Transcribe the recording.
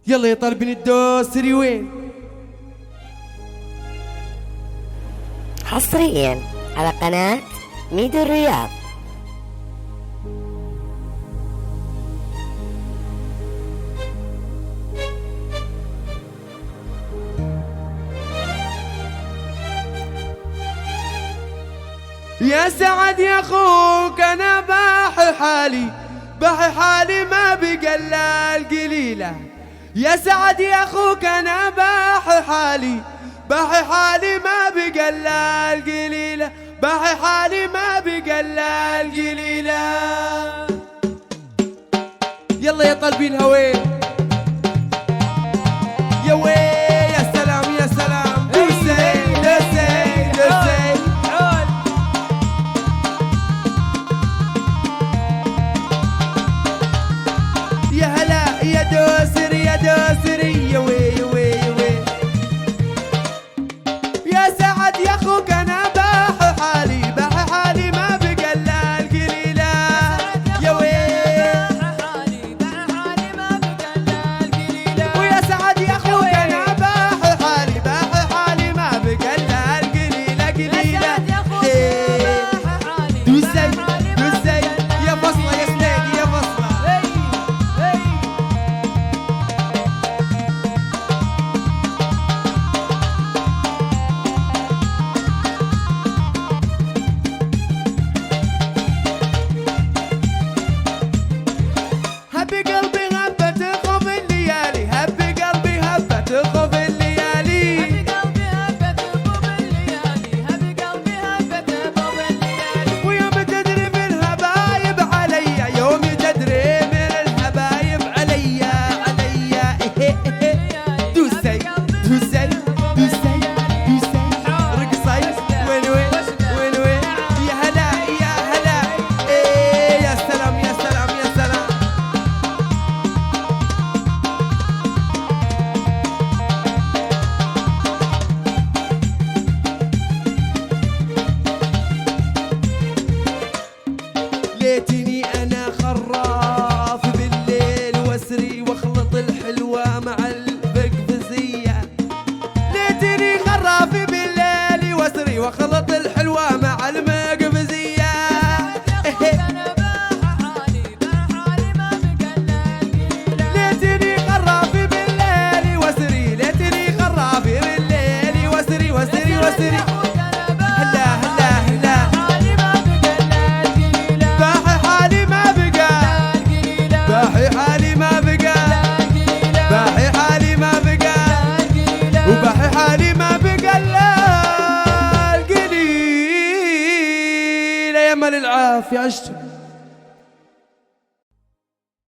يلا يا طالبين الدوسري وين؟ حصريا على قناة ميدو الرياض. يا سعد يا اخوك انا باحي حالي ما بقى الا القليله. يا سعد يا اخوك انا باحي حالي ما بقى الا القليله، باحي حالي ما بقى الا القليله. يلا يا طالبين هوين يا وين، يا سلام يا سلام، دوسي دوسي دوسي. يا هلا يا دوسري يا دوسري يا وي يا وي يا وي. يا سعد يا اخوك انا باحي حالي ما بقى الا القليله. يا وي ويا سعد يا اخوك انا باحي حالي ما بقى الا القليله قليله. دوسي دوسي يا فصله يا سنيدي يا فصله. هب قلبي هبة تخوف الليالي، هب قلبي هبة تخوف الليالي. ويوم تدري من الهبايب عليا، يوم تدري من الهبايب عليا. دوسي دوسي دوسي دوسي رقصي وين وين وين وين. يا هلا يا هلا يا سلام يا سلام يا سلام. ليتني انا خراف بالليل واسري واخلط الحلوه مع الفقفزيه. ليتني خراف بالليل واسري واخلط الحلوه مع المقفزيه. ليتني خراف بالليل واسري، ليتني خراف بالليل واسري واسري واسري. هلا هلا هلا باحي حالي ما بقى، باحي حالي ما بقى، باحي حالي ما بقى، وباحي حالي ما بقى الا القليل. يا مال العافيه عشت